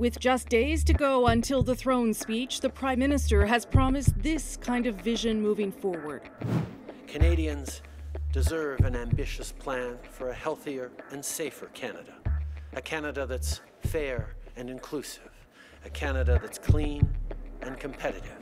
With just days to go until the throne speech, the Prime Minister has promised this kind of vision moving forward. Canadians deserve an ambitious plan for a healthier and safer Canada. A Canada that's fair and inclusive. A Canada that's clean and competitive.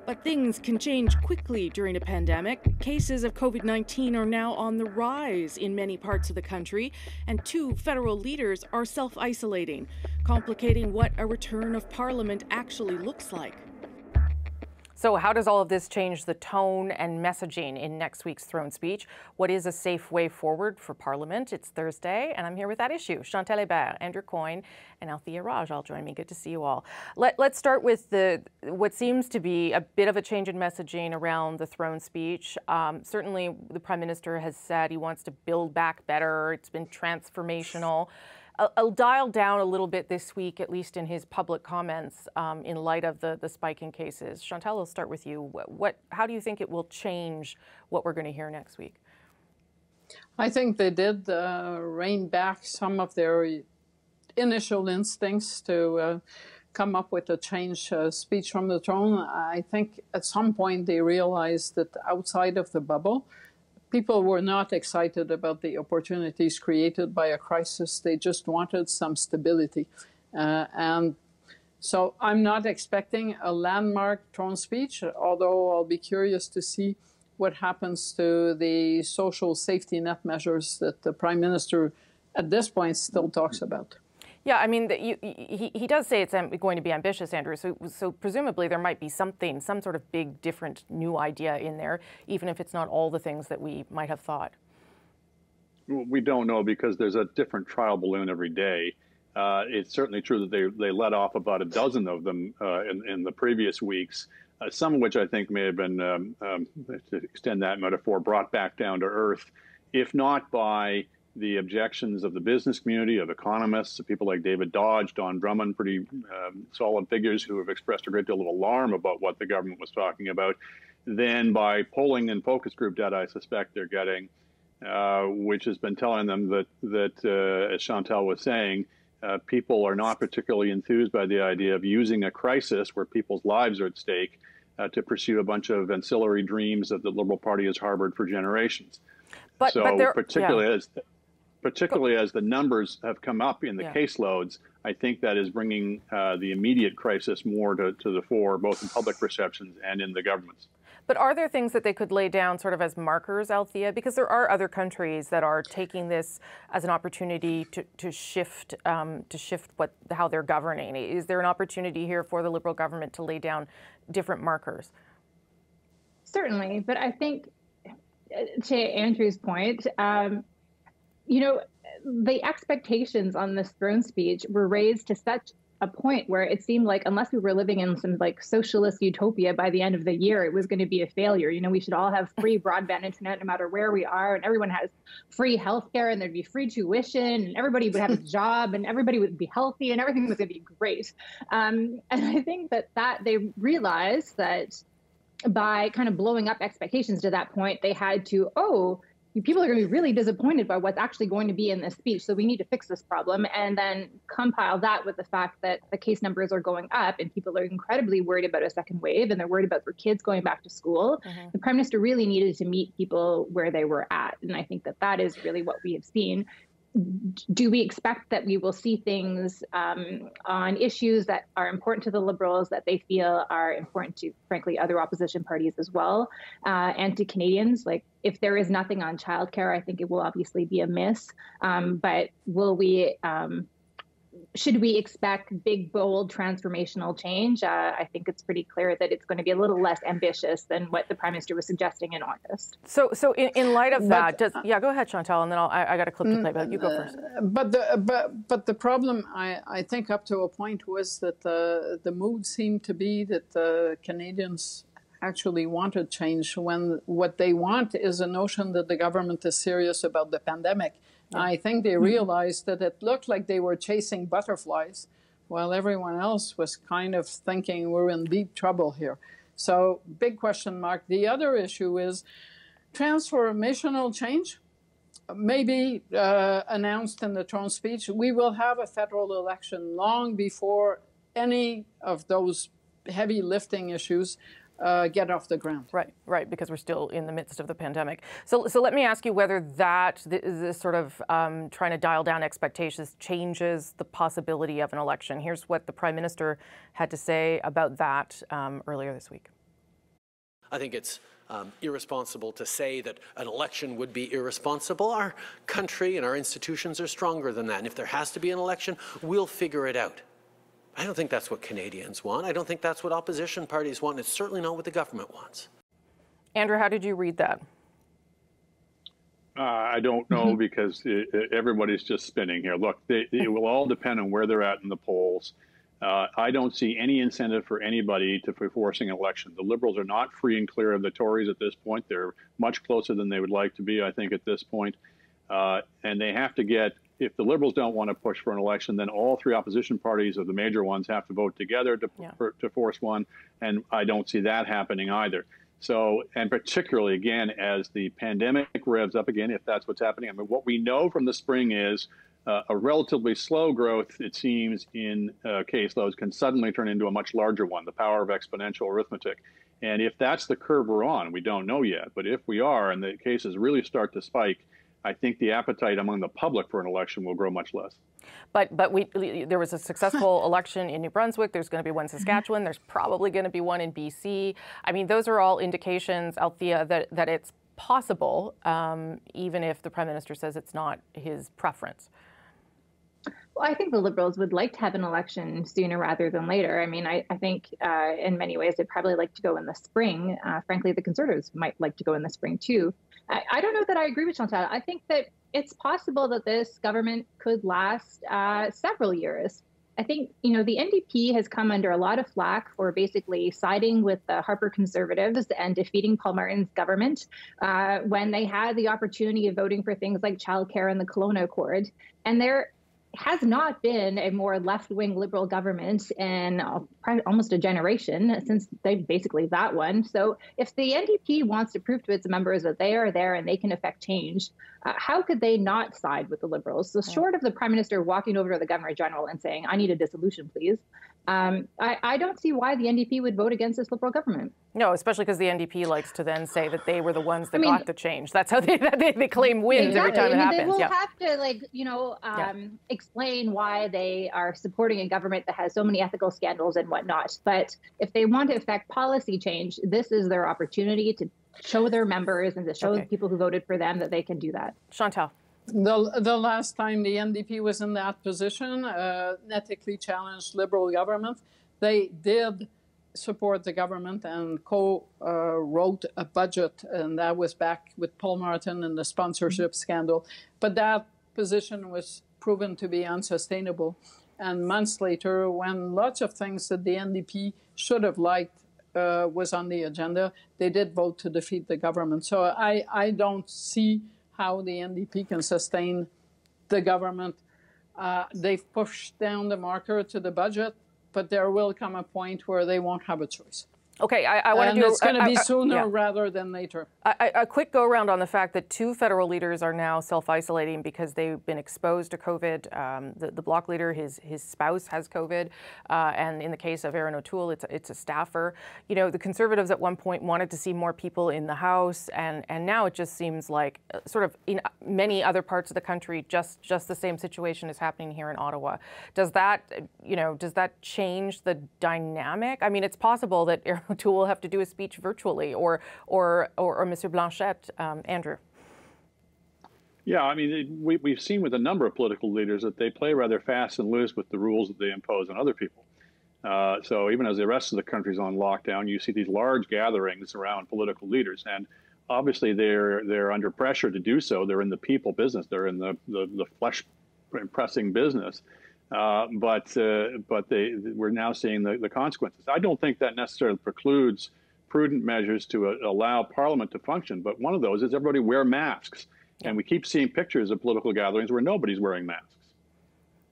But things can change quickly during a pandemic. Cases of COVID-19 are now on the rise in many parts of the country, and 2 federal leaders are self-isolating, complicating what a return of Parliament actually looks like. So how does all of this change the tone and messaging in next week's throne speech? What is a safe way forward for Parliament? It's Thursday, and I'm here with that issue. Chantal Hébert, Andrew Coyne, and Althea Raj all join me. Good to see you all. Let's start with what seems to be a bit of a change in messaging around the throne speech. Certainly, the Prime Minister has said he wants to build back better. It's been transformational. I'll dial down a little bit this week, at least in his public comments, in light of the spike in cases. Chantal, I'll start with you. How do you think it will change what we're going to hear next week? I think they did rein back some of their initial instincts to come up with a change speech from the throne. I think at some point they realized that outside of the bubble, people were not excited about the opportunities created by a crisis. They just wanted some stability. And so I'm not expecting a landmark throne speech, although I'll be curious to see what happens to the social safety net measures that the Prime Minister at this point still talks about. Yeah, I mean, he does say it's going to be ambitious, Andrew, so presumably there might be some sort of big, different, new idea in there, even if it's not all the things that we might have thought. We don't know because there's a different trial balloon every day. It's certainly true that they let off about a dozen of them in the previous weeks, some of which I think may have been, to extend that metaphor, brought back down to earth, if not by the objections of the business community, of economists, of people like David Dodge, Don Drummond, pretty solid figures who have expressed a great deal of alarm about what the government was talking about, then by polling and focus group data I suspect they're getting, which has been telling them that as Chantal was saying, people are not particularly enthused by the idea of using a crisis where people's lives are at stake to pursue a bunch of ancillary dreams that the Liberal Party has harbored for generations. But particularly as the numbers have come up in the caseloads, I think that is bringing the immediate crisis more to the fore, both in public perceptions and in the governments. But are there things that they could lay down sort of as markers, Althea? Because there are other countries that are taking this as an opportunity to shift how they're governing. Is there an opportunity here for the Liberal government to lay down different markers? Certainly, but I think to Andrew's point, you know, the expectations on this throne speech were raised to such a point where it seemed like unless we were living in some like socialist utopia by the end of the year, it was going to be a failure. You know, we should all have free broadband internet no matter where we are, and everyone has free healthcare, and there'd be free tuition, and everybody would have a job, and everybody would be healthy, and everything was going to be great. And I think that they realized that by kind of blowing up expectations to that point, they had to, people are going to be really disappointed by what's actually going to be in this speech. So we need to fix this problem, and then compile that with the fact that the case numbers are going up and people are incredibly worried about a second wave, and they're worried about their kids going back to school. Mm-hmm. The Prime Minister really needed to meet people where they were at. And I think that is really what we have seen. Do we expect that we will see things on issues that are important to the Liberals that they feel are important to, frankly, other opposition parties as well, and to Canadians? Like, if there is nothing on childcare, I think it will obviously be a miss. But will we? Should we expect big, bold, transformational change? I think it's pretty clear that it's going to be a little less ambitious than what the Prime Minister was suggesting in August. So in light of that, go ahead, Chantal, and then I got a clip to play, but you go first. But the problem, I think, up to a point was that the mood seemed to be that Canadians actually wanted change when what they want is a notion that the government is serious about the pandemic. Yeah. I think they realized that it looked like they were chasing butterflies while everyone else was kind of thinking we're in deep trouble here. So big question mark. The other issue is transformational change. maybe announced in the throne speech, we will have a federal election long before any of those heavy lifting issues get off the ground. Right, because we're still in the midst of the pandemic. So let me ask you whether this sort of trying to dial down expectations changes the possibility of an election. Here's what the Prime Minister had to say about that earlier this week. I think it's irresponsible to say that an election would be irresponsible. Our country and our institutions are stronger than that. And if there has to be an election, we'll figure it out. I don't think that's what Canadians want. I don't think that's what opposition parties want. It's certainly not what the government wants. Andrew, how did you read that? I don't know, because everybody's just spinning here. Look, it will all depend on where they're at in the polls. I don't see any incentive for anybody to be forcing an election. The Liberals are not free and clear of the Tories at this point. They're much closer than they would like to be, I think, at this point. And they have to get, if the Liberals don't want to push for an election, then all three opposition parties of the major ones have to vote together to force one. And I don't see that happening either. So, and particularly, again, as the pandemic revs up again, if that's what's happening, I mean, what we know from the spring is a relatively slow growth, it seems, in caseloads can suddenly turn into a much larger one, the power of exponential arithmetic. And if that's the curve we're on, we don't know yet. But if we are and the cases really start to spike, I think the appetite among the public for an election will grow much less. But there was a successful election in New Brunswick. There's going to be one in Saskatchewan. There's probably going to be one in BC. I mean, those are all indications, Althea, that it's possible, even if the Prime Minister says it's not his preference. Well, I think the Liberals would like to have an election sooner rather than later. I mean, I think in many ways they'd probably like to go in the spring. Frankly, the Conservatives might like to go in the spring too. I don't know that I agree with Chantal. I think that it's possible that this government could last several years. I think, you know, the NDP has come under a lot of flack for basically siding with the Harper Conservatives and defeating Paul Martin's government when they had the opportunity of voting for things like childcare and the Kelowna Accord. And there has not been a more left-wing Liberal government in almost a generation since that one. So if the NDP wants to prove to its members that they are there and they can affect change, how could they not side with the Liberals? So short of the Prime Minister walking over to the Governor General and saying, I need a dissolution, please, I don't see why the NDP would vote against this Liberal government. No, especially because the NDP likes to then say that they were the ones that got the change. That's how they claim wins every time it happens. They will have to, explain why they are supporting a government that has so many ethical scandals and whatnot. But if they want to affect policy change, this is their opportunity to show their members and to show the people who voted for them that they can do that. Chantal. The last time the NDP was in that position, ethically challenged Liberal government, they did support the government and co-wrote a budget, and that was back with Paul Martin and the sponsorship scandal. But that position was proven to be unsustainable. And months later, when lots of things that the NDP should have liked was on the agenda, they did vote to defeat the government. So I don't see how the NDP can sustain the government. They've pushed down the marker to the budget, but there will come a point where they won't have a choice. Okay, I want to do... And it's going to be sooner rather than later. A quick go-around on the fact that 2 federal leaders are now self-isolating because they've been exposed to COVID. The Bloc leader, his spouse has COVID, and in the case of Aaron O'Toole, it's a staffer. You know, the Conservatives at one point wanted to see more people in the House, and now it just seems like sort of in many other parts of the country, just the same situation is happening here in Ottawa. Does that change the dynamic? I mean, it's possible that Aaron O'Toole will have to do a speech virtually, or Mr. Blanchette. Andrew. Yeah, I mean, we've seen with a number of political leaders that they play rather fast and loose with the rules that they impose on other people. So even as the rest of the country's on lockdown, you see these large gatherings around political leaders, and obviously they're under pressure to do so. They're in the people business. They're in the flesh pressing business. But we're now seeing the consequences. I don't think that necessarily precludes prudent measures to allow Parliament to function. But one of those is everybody wear masks. And we keep seeing pictures of political gatherings where nobody's wearing masks.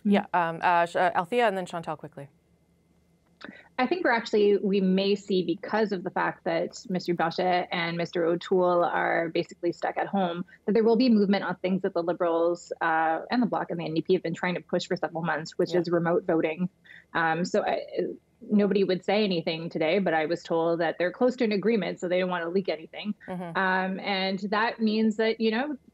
Yeah, Althea and then Chantal quickly. I think we may see, because of the fact that Mr. Blanchet and Mr. O'Toole are basically stuck at home, that there will be movement on things that the Liberals and the Bloc and the NDP have been trying to push for several months, which is remote voting. Nobody would say anything today, but I was told that they're close to an agreement, so they don't want to leak anything. And that means that,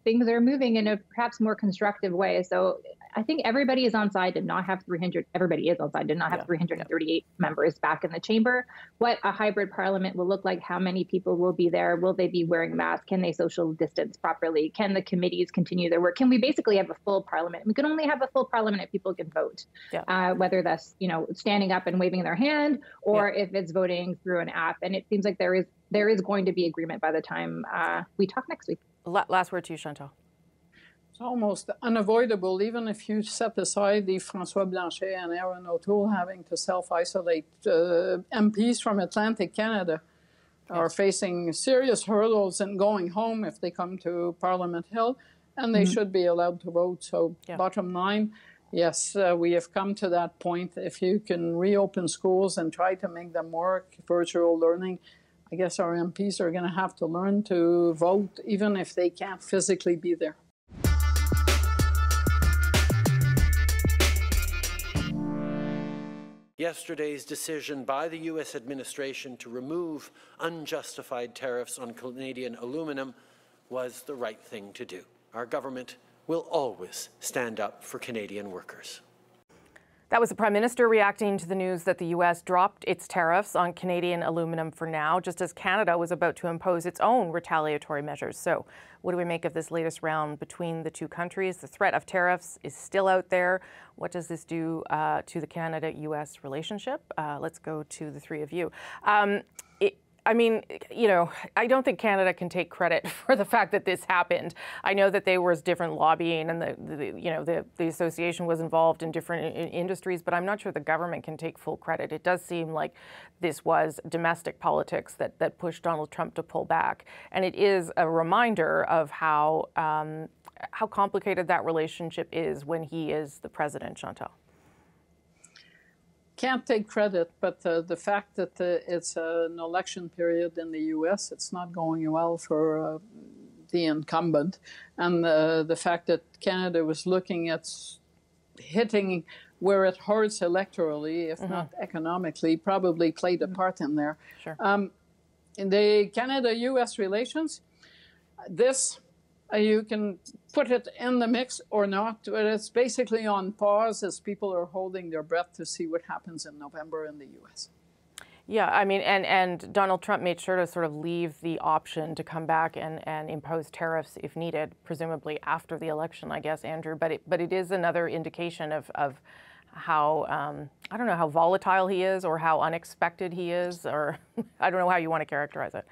things are moving in a perhaps more constructive way. So I think everybody is on side to not have 338 members back in the chamber. What a hybrid parliament will look like, how many people will be there, will they be wearing masks, can they social distance properly, can the committees continue their work, can we basically have a full parliament? We can only have a full parliament if people can vote, whether that's standing up and waving their hand, or if it's voting through an app. And it seems like there is going to be agreement by the time we talk next week. Last word to you, Chantal. It's almost unavoidable, even if you set aside the François Blanchet and Aaron O'Toole having to self-isolate. MPs from Atlantic Canada are facing serious hurdles in going home if they come to Parliament Hill, and they should be allowed to vote. So bottom line, yes, we have come to that point. If you can reopen schools and try to make them work, virtual learning, I guess our MPs are going to have to learn to vote, even if they can't physically be there. Yesterday's decision by the U.S. administration to remove unjustified tariffs on Canadian aluminum was the right thing to do. Our government will always stand up for Canadian workers. That was the Prime Minister reacting to the news that the U.S. dropped its tariffs on Canadian aluminum for now, just as Canada was about to impose its own retaliatory measures. So what do we make of this latest round between the two countries? The threat of tariffs is still out there. What does this do to the Canada-U.S. relationship? Let's go to the three of you. I don't think Canada can take credit for the fact that this happened. I know that there was different lobbying and the association was involved in different industries, but I'm not sure the government can take full credit. It does seem like this was domestic politics that pushed Donald Trump to pull back. And it is a reminder of how complicated that relationship is when he is the president, Chantal. Can't take credit, but the fact that it's an election period in the U.S., it's not going well for the incumbent. And the fact that Canada was looking at hitting where it hurts electorally, if not economically, probably played a part in there. Sure. In the Canada-U.S. relations, this you can put it in the mix or not, but it's basically on pause as people are holding their breath to see what happens in November in the U.S. Yeah, I mean, and Donald Trump made sure to sort of leave the option to come back and impose tariffs if needed, presumably after the election, I guess, Andrew. But it is another indication of how, I don't know how volatile he is or how unexpected he is, or I don't know how you want to characterize it.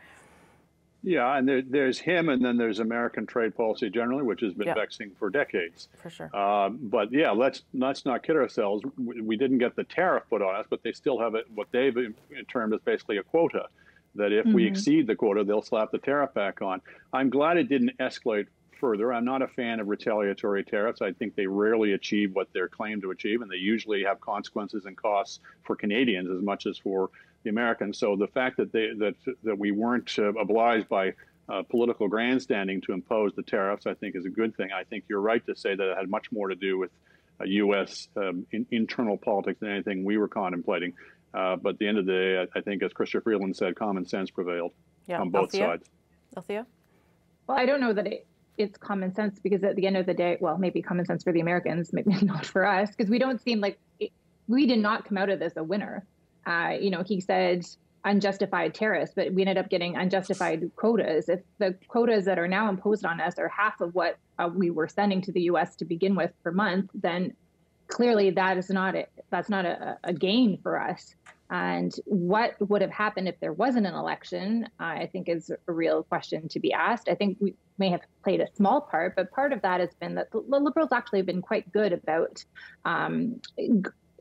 Yeah, and there's him, and then there's American trade policy generally, which has been vexing for decades. For sure. But yeah, let's not kid ourselves. We didn't get the tariff put on us, but they still have what they've termed as basically a quota, that if we exceed the quota, they'll slap the tariff back on. I'm glad it didn't escalate further. I'm not a fan of retaliatory tariffs. I think they rarely achieve what they're claimed to achieve, and they usually have consequences and costs for Canadians as much as for the Americans. So the fact that that we weren't obliged by political grandstanding to impose the tariffs, I think, is a good thing. I think you're right to say that it had much more to do with U.S. Internal politics than anything we were contemplating. But at the end of the day, I think, as Chrystia Freeland said, common sense prevailed on both sides. Althea? Well, I don't know that it's common sense, because at the end of the day, well, maybe common sense for the Americans, maybe not for us, because we don't seem like we did not come out of this a winner. He said unjustified tariffs, but we ended up getting unjustified quotas. If the quotas that are now imposed on us are half of what we were sending to the U.S. to begin with per month, then clearly that's not a gain for us. And what would have happened if there wasn't an election, I think, is a real question to be asked. I think we may have played a small part, but part of that has been that the Liberals actually have been quite good about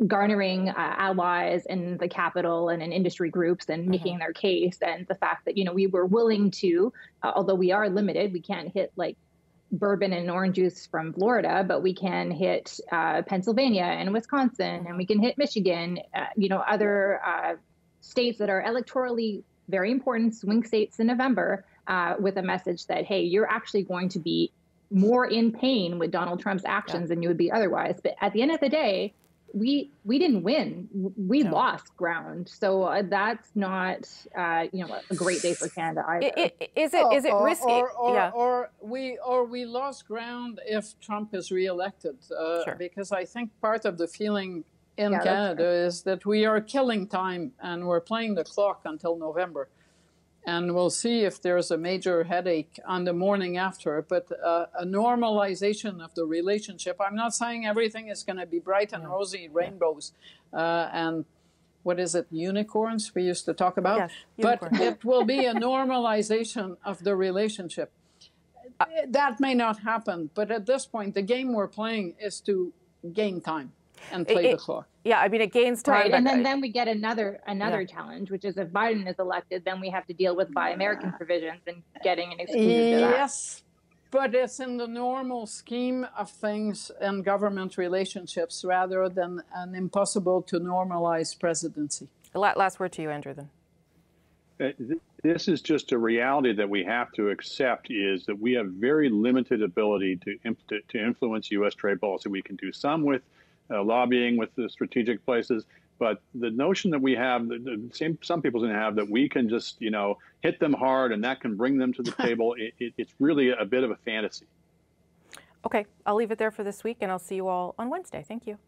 garnering allies in the capital and in industry groups and making their case. And the fact that, we were willing to, although we are limited, we can't hit like bourbon and orange juice from Florida, but we can hit Pennsylvania and Wisconsin, and we can hit Michigan, other states that are electorally very important swing states in November, with a message that, hey, you're actually going to be more in pain with Donald Trump's actions than you would be otherwise. But at the end of the day, we didn't win. We lost ground. So that's not a great day for Canada either. Is it risky? Or we lost ground if Trump is reelected. Because I think part of the feeling in Canada is that we are killing time and we're playing the clock until November. And we'll see if there's a major headache on the morning after, but a normalization of the relationship. I'm not saying everything is going to be bright and rosy, rainbows, and what is it, unicorns we used to talk about? Yes, but it will be a normalization of the relationship. That may not happen, but at this point, the game we're playing is to gain time and play the clock. Yeah, I mean, it gains time. Right, and then we get another challenge, which is if Biden is elected, then we have to deal with Buy American provisions and getting an exclusive to that. Yes, but it's in the normal scheme of things in government relationships rather than an impossible to normalize presidency. Last word to you, Andrew, then. This is just a reality that we have to accept, is that we have very limited ability to influence U.S. trade policy. We can do some with lobbying with the strategic places, but the notion that we have, some people seem to have, that we can just, hit them hard and that can bring them to the table, it's really a bit of a fantasy. Okay, I'll leave it there for this week, and I'll see you all on Wednesday. Thank you.